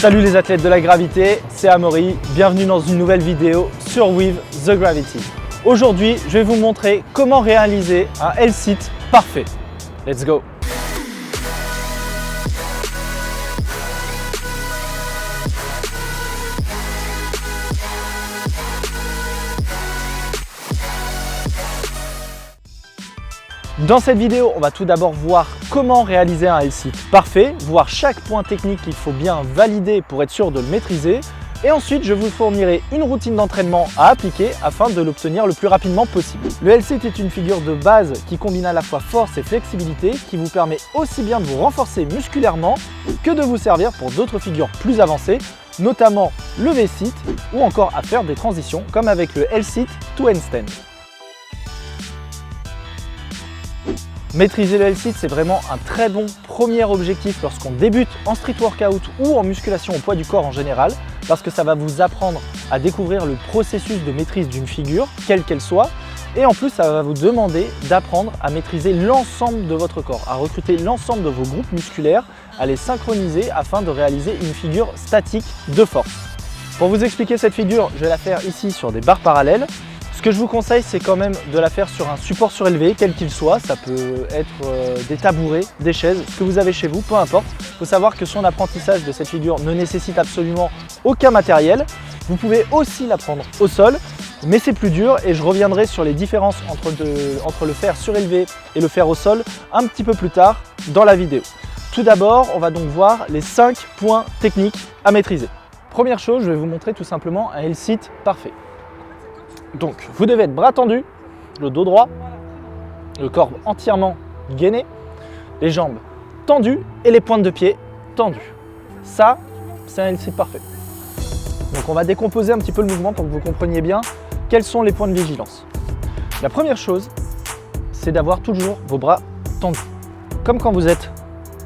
Salut les athlètes de la gravité, c'est Amaury, bienvenue dans une nouvelle vidéo sur With the Gravity. Aujourd'hui, je vais vous montrer comment réaliser un L-sit parfait. Let's go! Dans cette vidéo, on va tout d'abord voir comment réaliser un L-sit parfait, voir chaque point technique qu'il faut bien valider pour être sûr de le maîtriser. Et ensuite, je vous fournirai une routine d'entraînement à appliquer afin de l'obtenir le plus rapidement possible. Le L-sit est une figure de base qui combine à la fois force et flexibilité, qui vous permet aussi bien de vous renforcer musculairement que de vous servir pour d'autres figures plus avancées, notamment le V-sit ou encore à faire des transitions comme avec le L-sit to handstand. Maîtriser le L-sit, c'est vraiment un très bon premier objectif lorsqu'on débute en street workout ou en musculation au poids du corps en général, parce que ça va vous apprendre à découvrir le processus de maîtrise d'une figure, quelle qu'elle soit, et en plus ça va vous demander d'apprendre à maîtriser l'ensemble de votre corps, à recruter l'ensemble de vos groupes musculaires, à les synchroniser afin de réaliser une figure statique de force. Pour vous expliquer cette figure, je vais la faire ici sur des barres parallèles. Ce que je vous conseille, c'est quand même de la faire sur un support surélevé, quel qu'il soit. Ça peut être des tabourets, des chaises, ce que vous avez chez vous, peu importe. Il faut savoir que son apprentissage de cette figure ne nécessite absolument aucun matériel. Vous pouvez aussi la prendre au sol, mais c'est plus dur et je reviendrai sur les différences entre le fer surélevé et le fer au sol un petit peu plus tard dans la vidéo. Tout d'abord, on va donc voir les 5 points techniques à maîtriser. Première chose, je vais vous montrer tout simplement un L-sit parfait. Donc, vous devez être bras tendus, le dos droit, le corps entièrement gainé, les jambes tendues et les pointes de pied tendues. Ça, c'est un L-sit parfait. Donc, on va décomposer un petit peu le mouvement pour que vous compreniez bien quels sont les points de vigilance. La première chose, c'est d'avoir toujours vos bras tendus. Comme quand vous êtes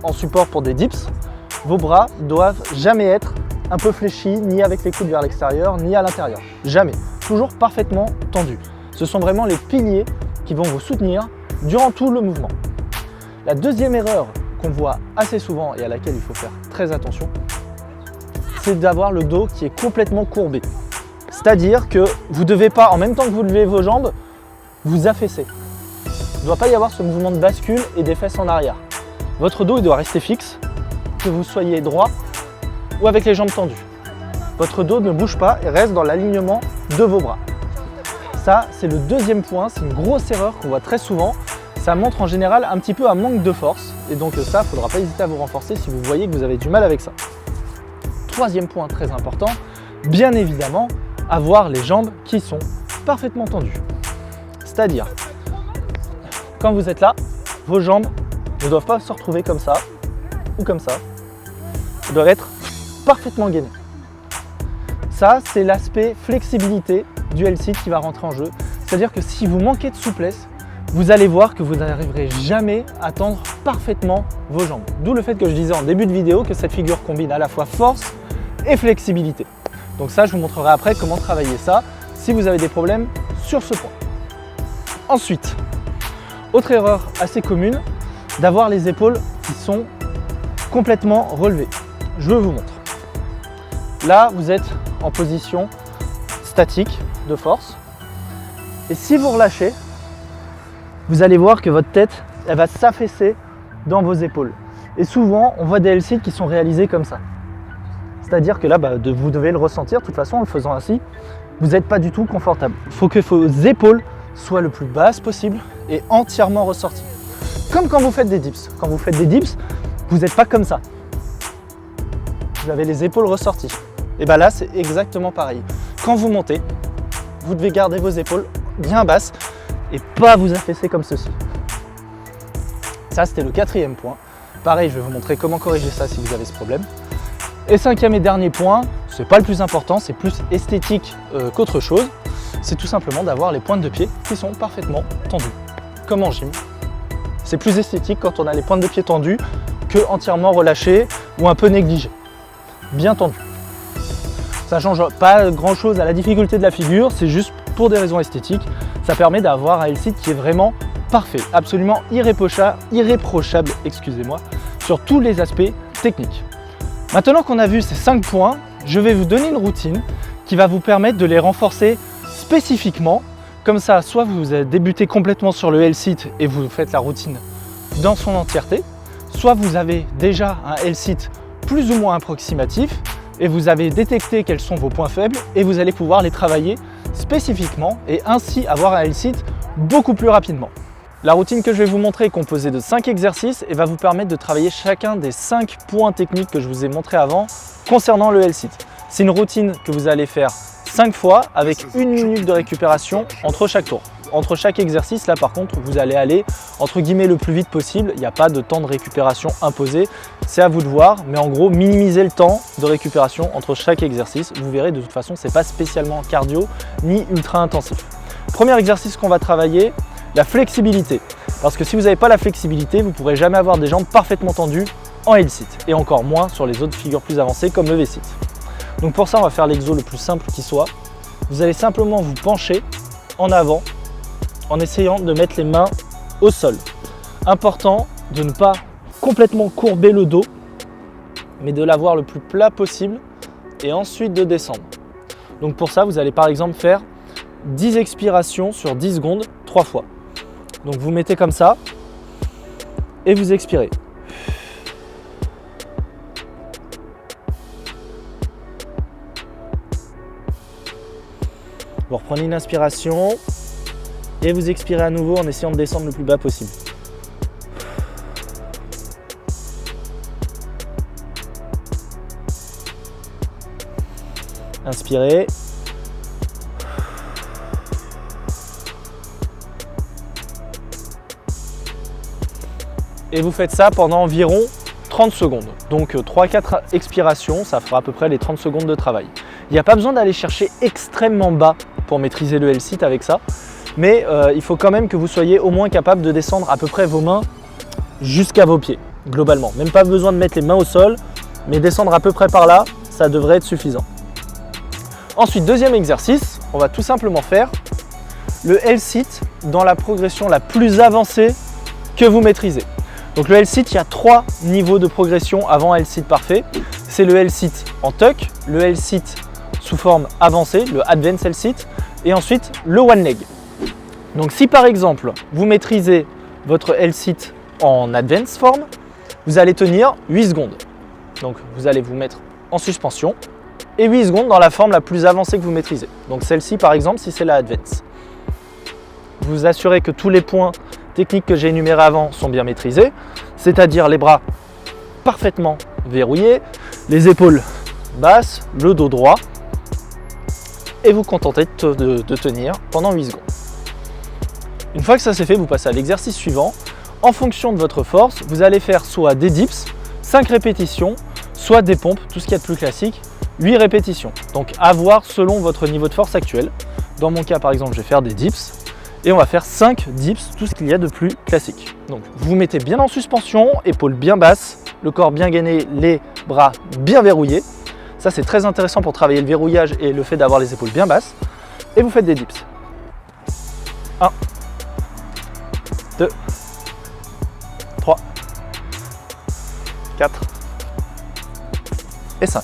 en support pour des dips, vos bras doivent jamais être un peu fléchis, ni avec les coudes vers l'extérieur, ni à l'intérieur. Jamais. Toujours parfaitement tendus. Ce sont vraiment les piliers qui vont vous soutenir durant tout le mouvement. La deuxième erreur qu'on voit assez souvent et à laquelle il faut faire très attention, c'est d'avoir le dos qui est complètement courbé. C'est-à-dire que vous ne devez pas, en même temps que vous levez vos jambes, vous affaisser. Il ne doit pas y avoir ce mouvement de bascule et des fesses en arrière. Votre dos il doit rester fixe, que vous soyez droit ou avec les jambes tendues. Votre dos ne bouge pas et reste dans l'alignement de vos bras. Ça, c'est le deuxième point, c'est une grosse erreur qu'on voit très souvent. Ça montre en général un petit peu un manque de force et donc ça, il ne faudra pas hésiter à vous renforcer si vous voyez que vous avez du mal avec ça. Troisième point très important, bien évidemment, avoir les jambes qui sont parfaitement tendues. C'est-à-dire, quand vous êtes là, vos jambes ne doivent pas se retrouver comme ça ou comme ça. Elles doivent être parfaitement gainées. Ça, c'est l'aspect flexibilité du L-sit qui va rentrer en jeu. C'est-à-dire que si vous manquez de souplesse, vous allez voir que vous n'arriverez jamais à tendre parfaitement vos jambes. D'où le fait que je disais en début de vidéo que cette figure combine à la fois force et flexibilité. Donc ça, je vous montrerai après comment travailler ça si vous avez des problèmes sur ce point. Ensuite, autre erreur assez commune, d'avoir les épaules qui sont complètement relevées. Je vous montre. Là, vous êtes en position statique de force. Et si vous relâchez, vous allez voir que votre tête, elle va s'affaisser dans vos épaules. Et souvent, on voit des L-sit qui sont réalisés comme ça. C'est-à-dire que là, vous devez le ressentir. De toute façon, en le faisant ainsi, vous n'êtes pas du tout confortable. Il faut que vos épaules soient le plus basses possible et entièrement ressorties. Comme quand vous faites des dips. Quand vous faites des dips, vous n'êtes pas comme ça. Vous avez les épaules ressorties. Et bien là, c'est exactement pareil. Quand vous montez, vous devez garder vos épaules bien basses et pas vous affaisser comme ceci. Ça, c'était le quatrième point. Pareil, je vais vous montrer comment corriger ça si vous avez ce problème. Et cinquième et dernier point, c'est pas le plus important, c'est plus esthétique qu'autre chose. C'est tout simplement d'avoir les pointes de pied qui sont parfaitement tendues, comme en gym. C'est plus esthétique quand on a les pointes de pied tendues que entièrement relâchées ou un peu négligées. Bien tendues. Ça ne change pas grand chose à la difficulté de la figure, c'est juste pour des raisons esthétiques. Ça permet d'avoir un L-sit qui est vraiment parfait, absolument irréprochable, sur tous les aspects techniques. Maintenant qu'on a vu ces 5 points, je vais vous donner une routine qui va vous permettre de les renforcer spécifiquement. Comme ça, soit vous débutez complètement sur le L-sit et vous faites la routine dans son entièreté, soit vous avez déjà un L-sit plus ou moins approximatif et vous avez détecté quels sont vos points faibles et vous allez pouvoir les travailler spécifiquement et ainsi avoir un L-sit beaucoup plus rapidement. La routine que je vais vous montrer est composée de 5 exercices et va vous permettre de travailler chacun des 5 points techniques que je vous ai montrés avant concernant le L-sit. C'est une routine que vous allez faire 5 fois avec 1 minute de récupération entre chaque tour. Entre chaque exercice, là par contre, vous allez aller entre guillemets le plus vite possible. Il n'y a pas de temps de récupération imposé. C'est à vous de voir, mais en gros, minimisez le temps de récupération entre chaque exercice. Vous verrez, de toute façon, ce n'est pas spécialement cardio ni ultra intensif. Premier exercice qu'on va travailler, la flexibilité. Parce que si vous n'avez pas la flexibilité, vous ne pourrez jamais avoir des jambes parfaitement tendues en L-sit et encore moins sur les autres figures plus avancées comme le V-sit. Donc pour ça, on va faire l'exo le plus simple qui soit. Vous allez simplement vous pencher en avant en essayant de mettre les mains au sol. Important de ne pas complètement courber le dos, mais de l'avoir le plus plat possible et ensuite de descendre. Donc pour ça, vous allez par exemple faire 10 expirations sur 10 secondes 3 fois. Donc vous mettez comme ça et vous expirez. Vous reprenez une inspiration et vous expirez à nouveau en essayant de descendre le plus bas possible. Inspirez. Et vous faites ça pendant environ 30 secondes. Donc 3-4 expirations, ça fera à peu près les 30 secondes de travail. Il n'y a pas besoin d'aller chercher extrêmement bas pour maîtriser le L-sit avec ça. Mais il faut quand même que vous soyez au moins capable de descendre à peu près vos mains jusqu'à vos pieds, globalement. Même pas besoin de mettre les mains au sol, mais descendre à peu près par là, ça devrait être suffisant. Ensuite, deuxième exercice, on va tout simplement faire le L-sit dans la progression la plus avancée que vous maîtrisez. Donc le L-sit, il y a 3 niveaux de progression avant L-sit parfait. C'est le L-sit en tuck, le L-sit sous forme avancée, le Advanced L-sit, et ensuite le One Leg. Donc si par exemple, vous maîtrisez votre L-sit en Advanced form, vous allez tenir 8 secondes. Donc vous allez vous mettre en suspension et 8 secondes dans la forme la plus avancée que vous maîtrisez. Donc celle-ci par exemple, si c'est la Advanced. Vous vous assurez que tous les points techniques que j'ai énumérés avant sont bien maîtrisés, c'est-à-dire les bras parfaitement verrouillés, les épaules basses, le dos droit, et vous contentez de tenir pendant 8 secondes. Une fois que ça c'est fait, vous passez à l'exercice suivant. En fonction de votre force, vous allez faire soit des dips, 5 répétitions, soit des pompes, tout ce qu'il y a de plus classique, 8 répétitions. Donc à voir selon votre niveau de force actuel. Dans mon cas par exemple, je vais faire des dips et on va faire 5 dips, tout ce qu'il y a de plus classique. Donc vous vous mettez bien en suspension, épaules bien basses, le corps bien gainé, les bras bien verrouillés. Ça c'est très intéressant pour travailler le verrouillage et le fait d'avoir les épaules bien basses. Et vous faites des dips. 1, 2, 3, 4 et 5.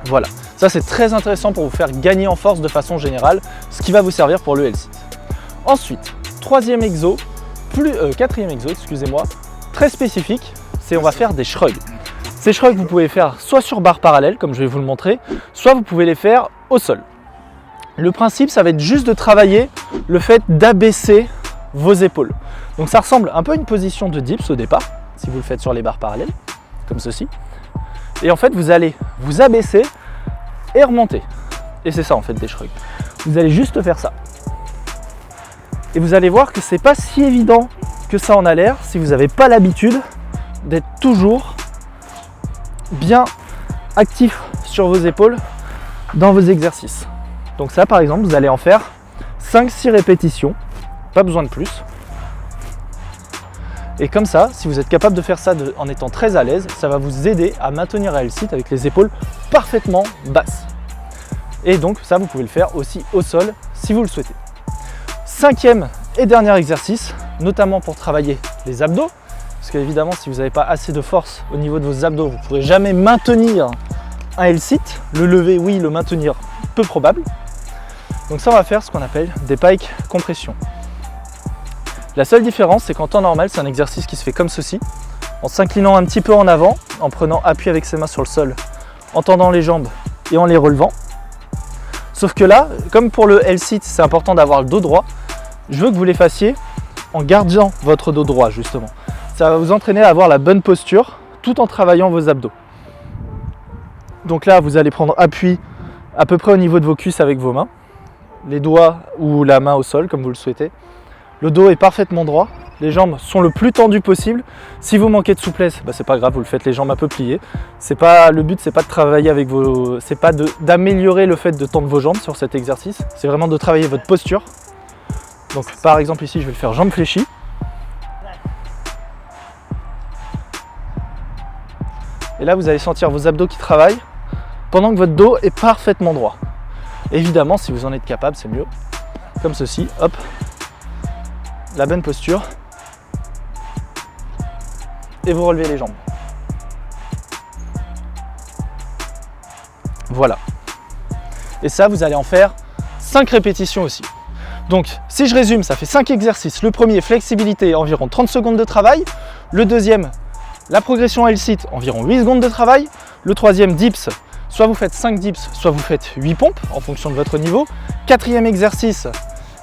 Voilà, ça c'est très intéressant pour vous faire gagner en force de façon générale, ce qui va vous servir pour le L-sit. Ensuite, quatrième exo, excusez-moi, très spécifique, c'est on va faire des shrugs. Ces shrugs, vous pouvez faire soit sur barre parallèle, comme je vais vous le montrer, soit vous pouvez les faire au sol. Le principe, ça va être juste de travailler le fait d'abaisser vos épaules. Donc ça ressemble un peu à une position de dips au départ, si vous le faites sur les barres parallèles, comme ceci. Et en fait, vous allez vous abaisser et remonter. Et c'est ça en fait des shrugs. Vous allez juste faire ça. Et vous allez voir que c'est pas si évident que ça en a l'air si vous n'avez pas l'habitude d'être toujours bien actif sur vos épaules dans vos exercices. Donc ça par exemple, vous allez en faire 5-6 répétitions, pas besoin de plus. Et comme ça, si vous êtes capable de faire ça en étant très à l'aise, ça va vous aider à maintenir un L-sit avec les épaules parfaitement basses. Et donc ça, vous pouvez le faire aussi au sol si vous le souhaitez. Cinquième et dernier exercice, notamment pour travailler les abdos, Parce qu'évidemment, si vous n'avez pas assez de force au niveau de vos abdos, vous ne pourrez jamais maintenir un L-sit. Le lever, oui, le maintenir, peu probable. Donc ça, on va faire ce qu'on appelle des pike compression. La seule différence, c'est qu'en temps normal, c'est un exercice qui se fait comme ceci, en s'inclinant un petit peu en avant, en prenant appui avec ses mains sur le sol, en tendant les jambes et en les relevant. Sauf que là, comme pour le L-sit, c'est important d'avoir le dos droit, je veux que vous les fassiez en gardant votre dos droit justement. Ça va vous entraîner à avoir la bonne posture tout en travaillant vos abdos. Donc là, vous allez prendre appui à peu près au niveau de vos cuisses avec vos mains, les doigts ou la main au sol comme vous le souhaitez. Le dos est parfaitement droit, les jambes sont le plus tendues possible. Si vous manquez de souplesse, c'est pas grave, vous le faites les jambes un peu pliées. Le but c'est pas de travailler avec c'est pas d'améliorer le fait de tendre vos jambes sur cet exercice, c'est vraiment de travailler votre posture. Donc par exemple ici, je vais le faire jambes fléchies. Et là, vous allez sentir vos abdos qui travaillent pendant que votre dos est parfaitement droit. Évidemment, si vous en êtes capable, c'est mieux. Comme ceci, hop. La bonne posture. Et vous relevez les jambes. Voilà. Et ça, vous allez en faire 5 répétitions aussi. Donc, si je résume, ça fait 5 exercices. Le premier, flexibilité, environ 30 secondes de travail. Le deuxième, la progression L-sit, environ 8 secondes de travail. Le troisième, dips, soit vous faites 5 dips, soit vous faites 8 pompes en fonction de votre niveau. Quatrième exercice,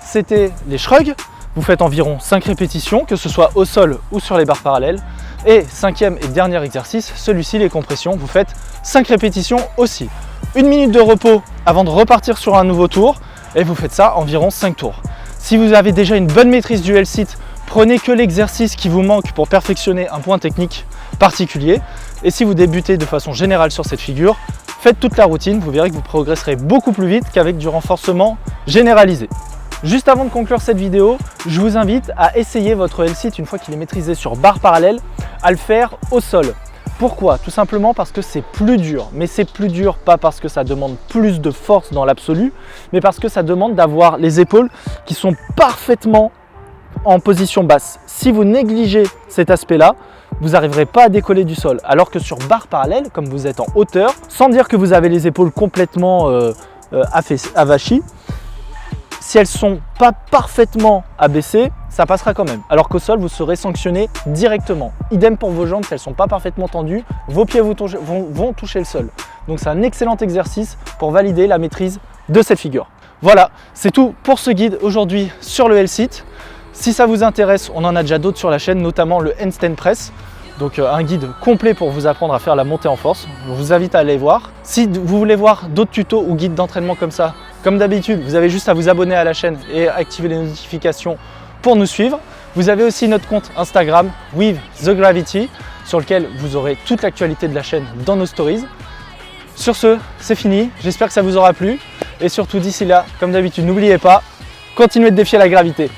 c'était les shrugs. Vous faites environ 5 répétitions, que ce soit au sol ou sur les barres parallèles. Et cinquième et dernier exercice, celui-ci, les compressions, vous faites 5 répétitions aussi. 1 minute de repos avant de repartir sur un nouveau tour et vous faites ça environ 5 tours. Si vous avez déjà une bonne maîtrise du L-sit, prenez que l'exercice qui vous manque pour perfectionner un point technique particulier. Et si vous débutez de façon générale sur cette figure, faites toute la routine, vous verrez que vous progresserez beaucoup plus vite qu'avec du renforcement généralisé. Juste avant de conclure cette vidéo, je vous invite à essayer votre L-sit une fois qu'il est maîtrisé sur barre parallèle, à le faire au sol. Pourquoi? Tout simplement parce que c'est plus dur. Mais c'est plus dur pas parce que ça demande plus de force dans l'absolu, mais parce que ça demande d'avoir les épaules qui sont parfaitement en position basse. Si vous négligez cet aspect-là, vous n'arriverez pas à décoller du sol. Alors que sur barre parallèle, comme vous êtes en hauteur, sans dire que vous avez les épaules complètement avachies, si elles ne sont pas parfaitement abaissées, ça passera quand même. Alors qu'au sol, vous serez sanctionné directement. Idem pour vos jambes, si elles ne sont pas parfaitement tendues, vos pieds vont toucher le sol. Donc c'est un excellent exercice pour valider la maîtrise de cette figure. Voilà, c'est tout pour ce guide aujourd'hui sur le L-sit. Si ça vous intéresse, on en a déjà d'autres sur la chaîne, notamment le handstand press. Donc un guide complet pour vous apprendre à faire la montée en force. Je vous invite à aller voir. Si vous voulez voir d'autres tutos ou guides d'entraînement comme ça, comme d'habitude, vous avez juste à vous abonner à la chaîne et activer les notifications pour nous suivre. Vous avez aussi notre compte Instagram With The Gravity sur lequel vous aurez toute l'actualité de la chaîne dans nos stories. Sur ce, c'est fini. J'espère que ça vous aura plu. Et surtout d'ici là, comme d'habitude, n'oubliez pas, continuez de défier la gravité.